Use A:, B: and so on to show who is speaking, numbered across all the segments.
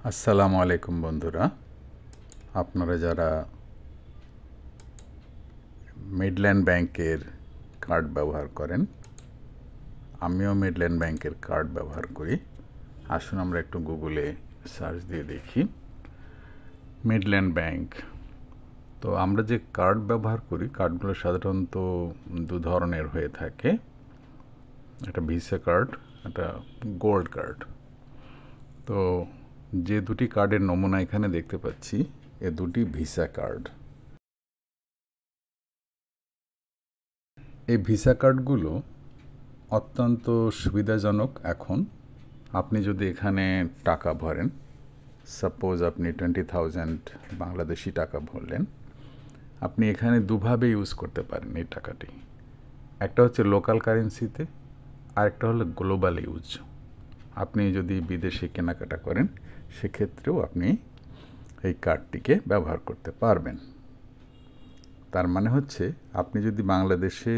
A: আসসালামু আলাইকুম বন্ধুরা, আপনারা যারা মিডল্যান্ড ব্যাংকের কার্ড ব্যবহার করেন, আমিও মিডল্যান্ড ব্যাংকের কার্ড ব্যবহার করি। আসুন আমরা একটু গুগলে সার্চ দিয়ে দেখি মিডল্যান্ড ব্যাংক। তো আমরা যে কার্ড ব্যবহার করি, কার্ডগুলো সাধারণত দু ধরনের হয়ে থাকে, একটা ভিসা কার্ড, একটা গোল্ড কার্ড। তো যে দুটি কার্ডের নমুনা এখানে দেখতে পাচ্ছি, এ দুটি ভিসা কার্ড। এই ভিসা কার্ডগুলো অত্যন্ত সুবিধাজনক। এখন আপনি যদি এখানে টাকা ভরেন, সাপোজ আপনি 20,000 বাংলাদেশি টাকা ভরলেন, আপনি এখানে দুভাবে ইউজ করতে পারেন এই টাকাটি। একটা হচ্ছে লোকাল কারেন্সিতে, আরেকটা হলো গ্লোবাল ইউজ। আপনি যদি বিদেশে কেনাকাটা করেন, সেক্ষেত্রেও আপনি এই কার্ডটিকে ব্যবহার করতে পারবেন। তার মানে হচ্ছে আপনি যদি বাংলাদেশে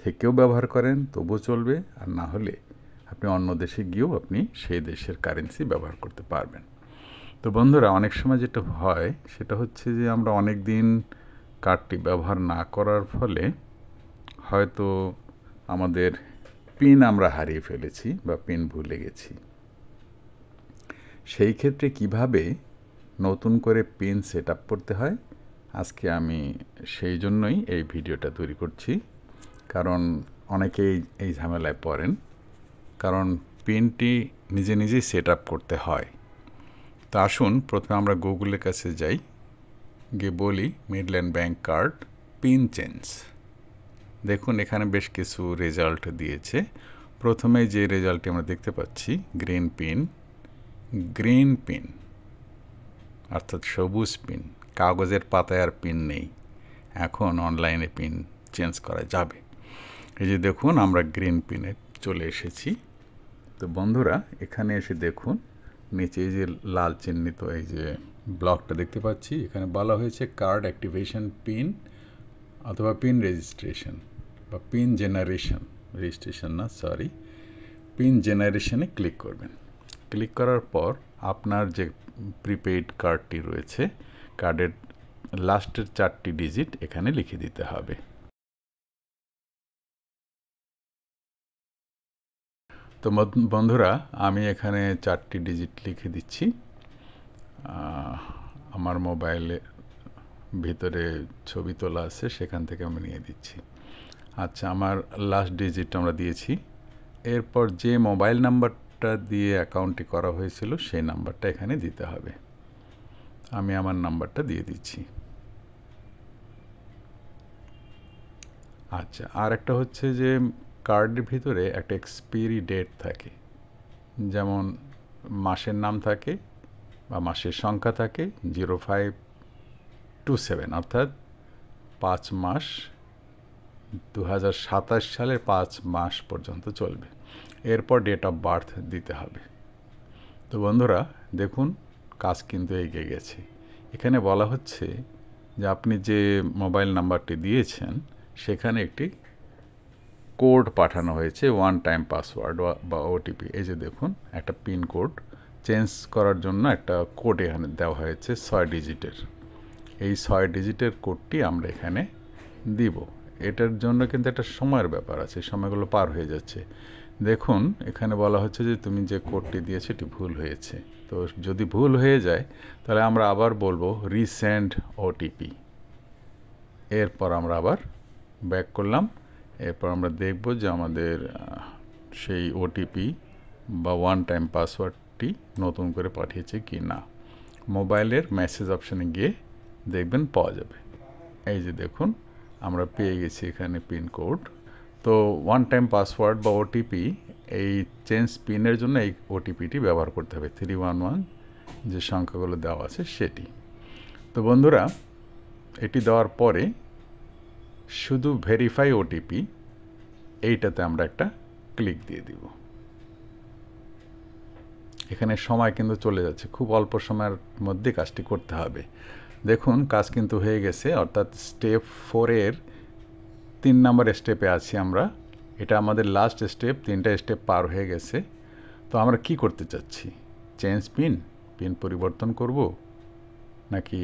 A: থেকেও ব্যবহার করেন তবুও চলবে, আর না হলে আপনি অন্য দেশে গিয়েও আপনি সেই দেশের কারেন্সি ব্যবহার করতে পারবেন। তো বন্ধুরা, অনেক সময় যেটা হয় সেটা হচ্ছে যে আমরা অনেক দিন কার্ডটি ব্যবহার না করার ফলে হয়তো আমাদের পিন আমরা হারিয়ে ফেলেছি বা পিন ভুলে গেছি। সেই ক্ষেত্রে কিভাবে নতুন করে পিন সেট আপ করতে হয়, আজকে আমি সেই জন্যই এই ভিডিওটা তৈরি করছি। কারণ অনেকেই এই ঝামেলায় পড়েন, কারণ পিনটি নিজে নিজেই সেট আপ করতে হয়। তো আসুন প্রথমে আমরা গুগলের কাছে যাই, গিয়ে বলি Midland bank card pin change. দেখুন এখানে বেশ কিছু রেজাল্ট দিয়েছে। প্রথমে যে রেজাল্টটি আমরা দেখতে পাচ্ছি, গ্রিন পিন অর্থাৎ সবুজ পিন। কাগজের পাতায় আর পিন নেই, এখন অনলাইনে পিন চেঞ্জ করা যাবে। এই যে দেখুন আমরা গ্রিন পিনে চলে এসেছি। তো বন্ধুরা, এখানে এসে দেখুন নিচে এই যে লাল চিহ্নিত এই যে ব্লকটা দেখতে পাচ্ছি, এখানে বলা হয়েছে কার্ড অ্যাক্টিভেশন পিন অথবা পিন রেজিস্ট্রেশন বা পিন জেনারেশন, রেজিস্ট্রেশন না সরি, পিন জেনারেশনে ক্লিক করবেন। ক্লিক করার পর আপনার যে প্রিপেইড কার্ডটি রয়েছে, কার্ডের লাস্টের 4টি ডিজিট এখানে লিখে দিতে হবে। তো বন্ধুরা, আমি এখানে 4টি ডিজিট লিখে দিচ্ছি। আমার মোবাইলে ভিতরে ছবি তোলা আছে, সেখান থেকে আমি নিয়ে দিচ্ছি। আচ্ছা, আমার লাস্ট ডিজিট আমরা দিয়েছি। এরপর যে মোবাইল নাম্বারটা দিয়ে অ্যাকাউন্টটি করা হয়েছিল সেই নাম্বারটা এখানে দিতে হবে। আমি আমার নাম্বারটা দিয়ে দিচ্ছি। আচ্ছা, আর একটা হচ্ছে যে কার্ডের ভিতরে একটা এক্সপায়ারি ডেট থাকে, যেমন মাসের নাম থাকে বা মাসের সংখ্যা থাকে 0527, অর্থাৎ 5 মাস, 2027 সালের 5 মাস পর্যন্ত চলবে। এরপর ডেট অফ বার্থ দিতে হবে। তো বন্ধুরা দেখুন, কাজ কিন্তু এগিয়ে গেছে। এখানে বলা হচ্ছে যে আপনি যে মোবাইল নাম্বারটি দিয়েছেন সেখানে একটি কোড পাঠানো হয়েছে, ওয়ান টাইম পাসওয়ার্ড বা ওটিপি। এই যে দেখুন একটা পিন কোড চেঞ্জ করার জন্য একটা কোড এখানে দেওয়া হয়েছে 6 ডিজিটের। এই 6 ডিজিটের কোডটি আমরা এখানে দিব। এটার জন্য কিন্তু একটা সময়ের ব্যাপার আছে, সময়গুলো পার হয়ে যাচ্ছে। দেখুন এখানে বলা হচ্ছে যে তুমি যে কোডটি দিয়েছো এটি ভুল হয়েছে। তো যদি ভুল হয়ে যায় তাহলে আমরা আবার বলবো রিসেন্ড ওটিপি। এরপর আমরা আবার ব্যাক করলাম। এরপর আমরা দেখব যে আমাদের সেই ওটিপি বা ওয়ান টাইম পাসওয়ার্ডটি নতুন করে পাঠিয়েছে কি না। মোবাইলের মেসেজ অপশানে গিয়ে দেখবেন পাওয়া যাবে। এই যে দেখুন আমরা পেয়ে গেছি এখানে পিন কোড। তো ওয়ান টাইম পাসওয়ার্ড বা ওটিপি, এই চেঞ্জ পিনের জন্য এই ওটিপিটি ব্যবহার করতে হবে, 311 যে সংখ্যাগুলো দেওয়া আছে সেটি। তো বন্ধুরা, এটি দেওয়ার পরে শুধু ভেরিফাই ওটিপি, এইটাতে আমরা একটা ক্লিক দিয়ে দিব। এখানে সময় কিন্তু চলে যাচ্ছে, খুব অল্প সময়ের মধ্যে কাজটি করতে হবে। দেখুন কাজ কিন্তু হয়ে গেছে, অর্থাৎ স্টেপ 4-এর 3 নম্বর স্টেপে আছি আমরা। এটা আমাদের লাস্ট স্টেপ, 3টা স্টেপ পার হয়ে গেছে। তো আমরা কি করতে চাচ্ছি? Change pin. পিন পরিবর্তন করব নাকি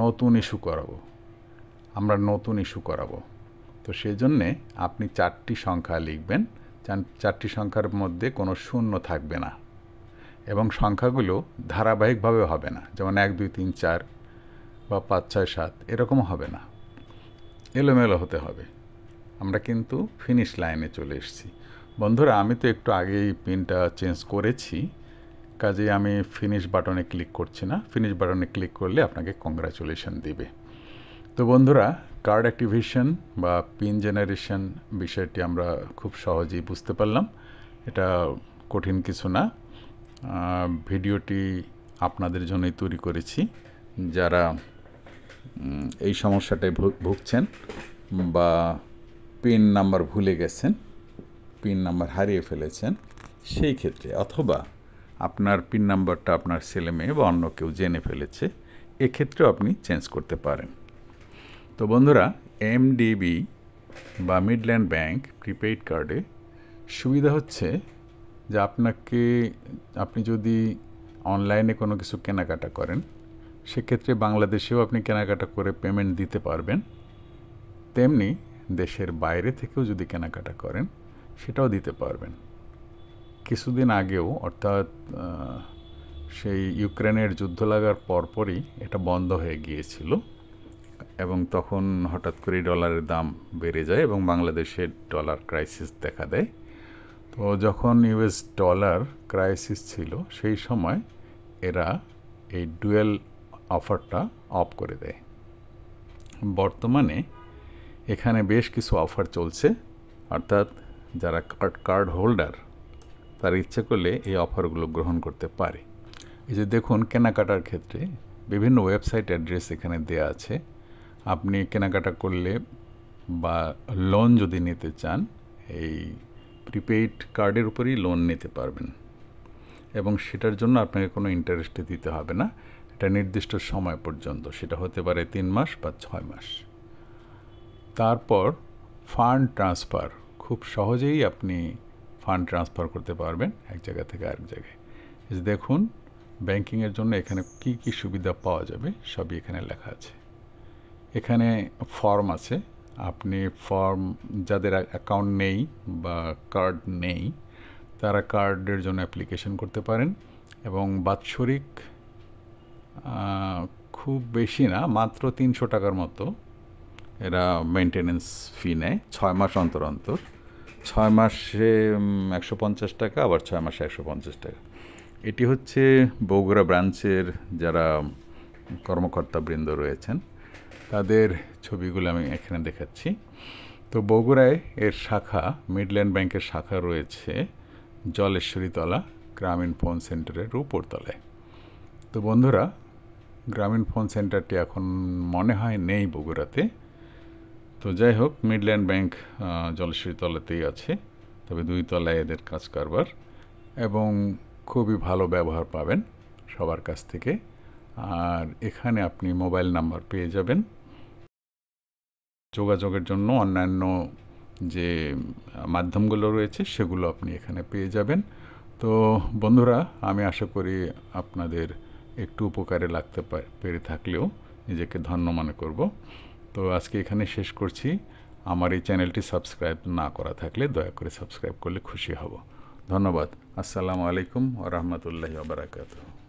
A: নতুন ইস্যু করাবো? আমরা নতুন ইস্যু করাবো। তো সেই জন্যে আপনি 4টি সংখ্যা লিখবেন। 4টি সংখ্যার মধ্যে কোনো শূন্য থাকবে না এবং সংখ্যাগুলো ধারাবাহিকভাবে হবে না, যেমন 1 2 3 4 বা 5 6 7 এরকম হবে না, এলোমেলো হতে হবে। আমরা কিন্তু ফিনিশ লাইনে চলে এসেছি। বন্ধুরা, আমি তো একটু আগেই পিনটা চেঞ্জ করেছি, কাজেই আমি ফিনিশ বাটনে ক্লিক করছি না। ফিনিশ বাটনে ক্লিক করলে আপনাকে কংগ্রাচুলেশন দিবে। তো বন্ধুরা, কার্ড অ্যাক্টিভেশন বা পিন জেনারেশন বিষয়টি আমরা খুব সহজেই বুঝতে পারলাম। এটা কঠিন কিছু না। ভিডিওটি আপনাদের জন্যই তৈরি করেছি, যারা এই সমস্যাটায় ভুগছেন বা পিন নাম্বার ভুলে গেছেন, পিন নাম্বার হারিয়ে ফেলেছেন সেই ক্ষেত্রে, অথবা আপনার পিন নাম্বারটা আপনার ছেলে মেয়ে বা অন্য কেউ জেনে ফেলেছে, এক্ষেত্রেও আপনি চেঞ্জ করতে পারেন। তো বন্ধুরা, এমডিবি বা মিডল্যান্ড ব্যাংক প্রিপেইড কার্ডে সুবিধা হচ্ছে যে আপনি যদি অনলাইনে কোনো কিছু কেনাকাটা করেন, সেক্ষেত্রে বাংলাদেশেও আপনি কেনাকাটা করে পেমেন্ট দিতে পারবেন। তেমনি দেশের বাইরে থেকেও যদি কেনাকাটা করেন, সেটাও দিতে পারবেন। কিছুদিন আগেও, অর্থাৎ সেই ইউক্রেনের যুদ্ধ লাগার পরপরই এটা বন্ধ হয়ে গিয়েছিল এবং তখন হঠাৎ করে ডলারের দাম বেড়ে যায় এবং বাংলাদেশের ডলার ক্রাইসিস দেখা দেয়। তো যখন ইউএস ডলার ক্রাইসিস ছিল, সেই সময় এরা এই ডুয়েল অফারটা অফ করে দেয়। বর্তমানে এখানে বেশ কিছু অফার চলছে, অর্থাৎ যারা কার্ড হোল্ডার তারা ইচ্ছে করলে এই অফারগুলো গ্রহণ করতে পারে। এই যে দেখুন, কেনাকাটার ক্ষেত্রে বিভিন্ন ওয়েবসাইট অ্যাড্রেস এখানে দেয়া আছে। আপনি কেনাকাটা করলে বা লোন যদি নিতে চান, এই প্রিপেইড কার্ডের উপরেই লোন নিতে পারবেন এবং সেটার জন্য আপনাকে কোনো ইন্টারেস্ট দিতে হবে না। এটা নির্দিষ্ট সময় পর্যন্ত, সেটা হতে পারে 3 মাস বা 6 মাস। তারপর ফান্ড ট্রান্সফার, খুব সহজেই আপনি ফান্ড ট্রান্সফার করতে পারবেন এক জায়গা থেকে আরেক জায়গায়। এই যে দেখুন, ব্যাংকিংয়ের জন্য এখানে কি কি সুবিধা পাওয়া যাবে সবই এখানে লেখা আছে। এখানে ফর্ম আছে, আপনি ফর্ম, যাদের অ্যাকাউন্ট নেই বা কার্ড নেই তারা কার্ডের জন্য অ্যাপ্লিকেশন করতে পারেন এবং বাৎসরিক খুব বেশি না, মাত্র 300 টাকার মতো এরা মেনটেনেন্স ফি নেয় 6 মাস অন্তর অন্তর। 6 মাসে 150 টাকা, আবার 6 মাসে 150 টাকা। এটি হচ্ছে বগুড়া ব্রাঞ্চের যারা কর্মকর্তাবৃন্দ রয়েছেন তাদের ছবিগুলো আমি এখানে দেখাচ্ছি। তো বগুড়ায় এর শাখা, মিডল্যান্ড ব্যাংকের শাখা রয়েছে জলেশ্বরীতলা গ্রামীণ ফোন সেন্টারের উপরতলায়। তো বন্ধুরা, গ্রামীণ ফোন সেন্টারটি এখন মনে হয় নেই বগুড়াতে। তো যাই হোক, মিডল্যান্ড ব্যাংক জলেশ্বরীতলাতেই আছে, তবে 2 তলায় এদের কাজ কারবার এবং খুবই ভালো ব্যবহার পাবেন সবার কাছ থেকে। আর এখানে আপনি মোবাইল নাম্বার পেয়ে যাবেন, যোগাযোগের জন্য অন্যান্য যে মাধ্যমগুলো রয়েছে সেগুলো আপনি এখানে পেয়ে যাবেন। তো বন্ধুরা, আমি আশা করি আপনাদের একটু উপকারে লাগতে পেরে থাকলেও নিজেকে ধন্য মনে করব। তো আজকে এখানে শেষ করছি। আমার এই চ্যানেলটি সাবস্ক্রাইব না করা থাকলে দয়া করে সাবস্ক্রাইব করলে খুশি হব। ধন্যবাদ। আসসালামু আলাইকুম ওয়া রাহমাতুল্লাহি ওয়া বারাকাতুহু।